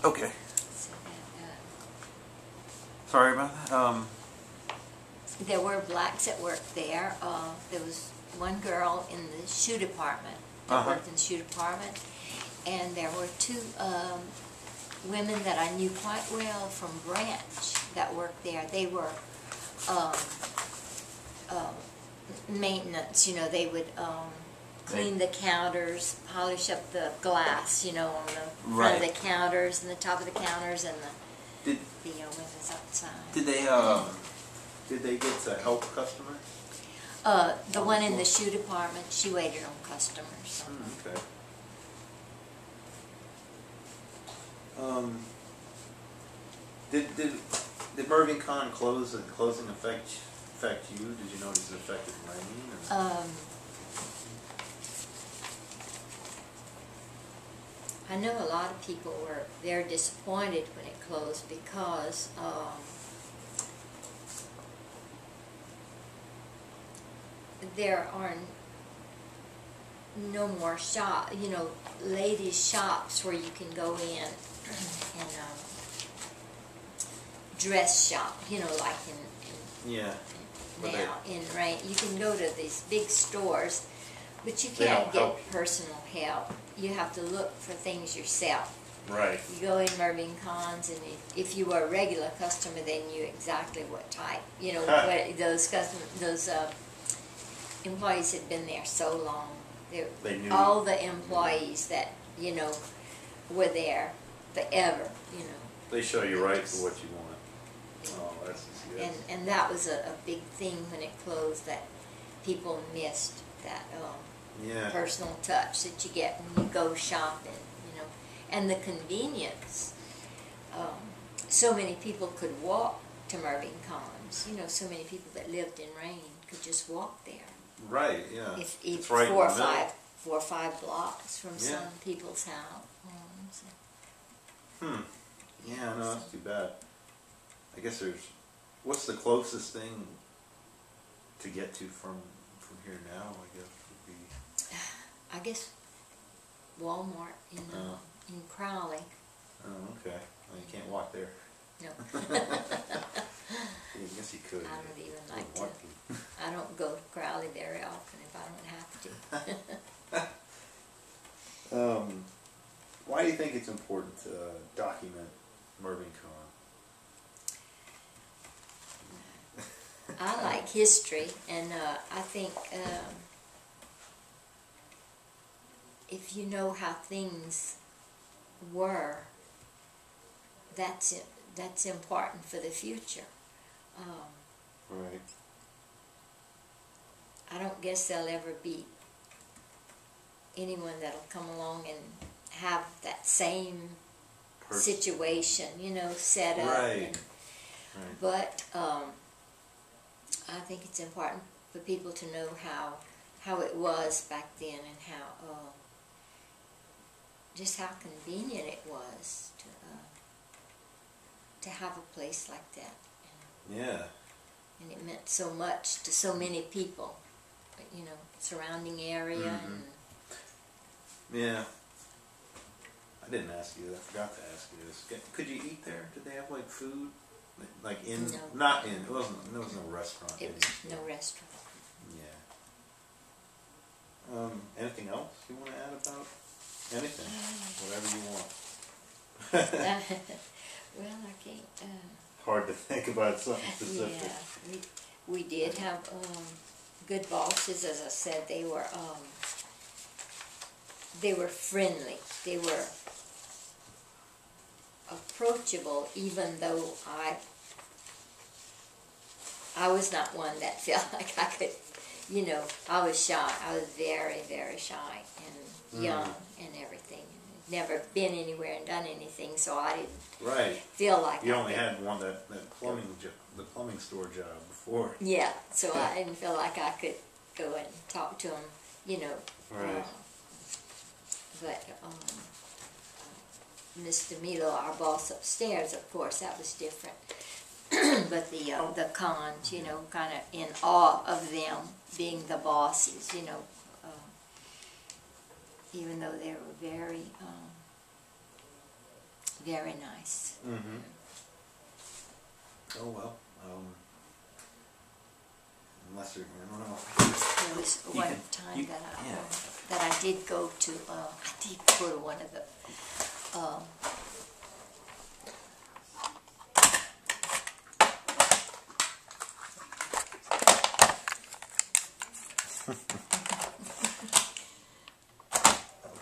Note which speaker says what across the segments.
Speaker 1: Okay.
Speaker 2: So that,
Speaker 1: Sorry about that.
Speaker 2: there were blacks that worked there. There was one girl in the shoe department that worked in the shoe department, and there were two women that I knew quite well from Branch that worked there. They were maintenance. You know, they would clean the counters, polish up the glass. You know, on the front of the counters and the top of the counters and the windows outside.
Speaker 1: Did they get to help customers?
Speaker 2: The one in the shoe department, she waited on customers.
Speaker 1: Okay. Did Mervyn Con closing affect you? Did you notice it affected Rain?
Speaker 2: I know a lot of people were very disappointed when it closed because there are no more ladies' shops where you can go in and dress shop, like in Rain. You can go to these big stores, but you can't get personal help. You have to look for things yourself.
Speaker 1: Right.
Speaker 2: You go in Mervyn Cons, and if you were a regular customer, they knew exactly what type. What those employees had been there so long. They knew all the employees that were there forever.
Speaker 1: They show you right for what you want. Oh, that's yes.
Speaker 2: And that was a big thing when it closed, that people missed that personal touch that you get when you go shopping, and the convenience. So many people could walk to Mervyn Cons. So many people that lived in Rain could just walk there.
Speaker 1: Right. Yeah.
Speaker 2: It's right 4 or 5 blocks from some people's homes.
Speaker 1: Yeah, no, that's too bad. I guess what's the closest thing to get to from here now, I guess, would be...
Speaker 2: I guess Walmart in Crowley.
Speaker 1: Oh, okay. Well, you can't walk there.
Speaker 2: No.
Speaker 1: I guess you could.
Speaker 2: I don't even like to. I don't go to Crowley very often if I don't have to.
Speaker 1: Why do you think it's important to document Mervyn Con?
Speaker 2: I like history, and I think if you know how things were, that's important for the future.
Speaker 1: Right.
Speaker 2: I don't guess there'll ever be anyone that'll come along and have that same situation, set up.
Speaker 1: Right.
Speaker 2: But I think it's important for people to know how it was back then, and just how convenient it was to have a place like that.
Speaker 1: Yeah.
Speaker 2: And it meant so much to so many people, surrounding area. And
Speaker 1: yeah. I didn't ask you that. I forgot to ask you this. Could you eat there? Did they have food? There was no restaurant.
Speaker 2: It was no restaurant.
Speaker 1: Yeah. Anything else you want to add about anything? Whatever you want.
Speaker 2: Well, I can't.
Speaker 1: Hard to think about something specific.
Speaker 2: Yeah, we did have good bosses. As I said, they were friendly. They were approachable, even though I was not one that felt like I could, I was shy. I was very, very shy and young and everything. Never been anywhere and done anything, so I didn't feel like
Speaker 1: you only had one that the plumbing store job before.
Speaker 2: Yeah, so I didn't feel like I could go and talk to them,
Speaker 1: Right.
Speaker 2: But Mr. Milo, our boss upstairs, of course, that was different. But the cons, kind of in awe of them being the bosses, even though they were very Very nice.
Speaker 1: Mm-hmm. Oh well. Unless you're, I don't know.
Speaker 2: There was one time that I did go to. I did go to one of the.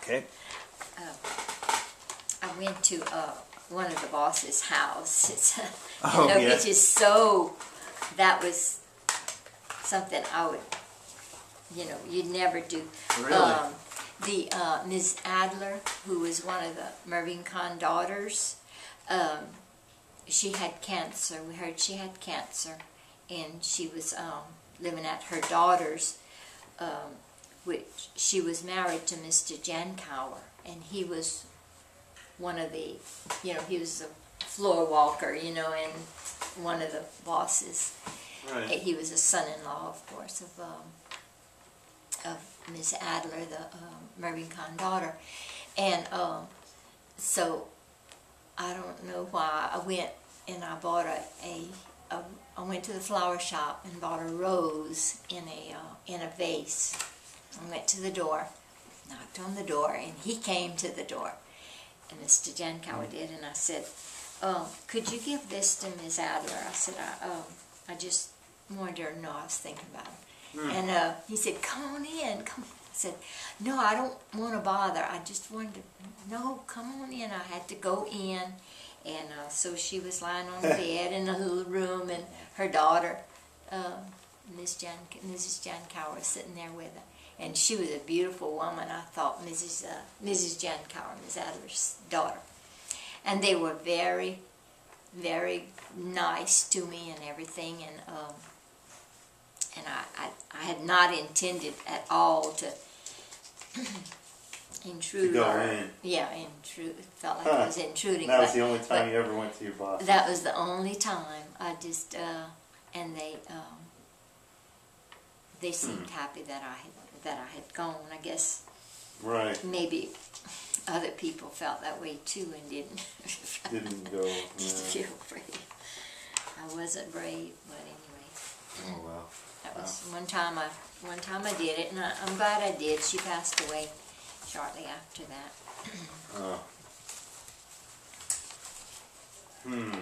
Speaker 1: Okay.
Speaker 2: I went to one of the boss's house. It's,
Speaker 1: yeah.
Speaker 2: Which is so. That was something I would, you'd never do.
Speaker 1: Really?
Speaker 2: The Ms. Adler, who was one of the Mervyn Kahn daughters, she had cancer. We heard she had cancer, and she was living at her daughter's, which she was married to Mr. Jankauer, and he was one of the, he was a floor walker, and one of the bosses.
Speaker 1: Right.
Speaker 2: He was a son-in-law, of course, of Miss Adler, the Mervyn Kahn daughter. And so I don't know why I went and I bought I went to the flower shop and bought a rose in a vase. I went to the door, knocked on the door, and he came to the door. And Mr. Jankauer did, and I said, could you give this to Miss Adler? I said, I just wanted her to know I was thinking about it. And he said, come on in, come on. I said, no, I don't want to bother. I just wanted to, no, come on in. I had to go in. And so she was lying on the bed in a little room, and her daughter, Mrs. Jankauer, was sitting there with her. And she was a beautiful woman, I thought, Mrs. Jankauer, Miss Adler's daughter. And they were very, very nice to me and everything. And I had not intended at all to intrude.
Speaker 1: To go in.
Speaker 2: Yeah, intrude. It felt like I was intruding.
Speaker 1: That was the only time you ever went to your boss.
Speaker 2: That was the only time. I just and they seemed happy that I had gone. I guess. Right. Maybe other people felt that way too and didn't
Speaker 1: go.
Speaker 2: Didn't feel brave. I wasn't brave, but anyway.
Speaker 1: Oh well.
Speaker 2: That was one time I did it, and I'm glad I did. She passed away shortly after that.
Speaker 1: Hmm.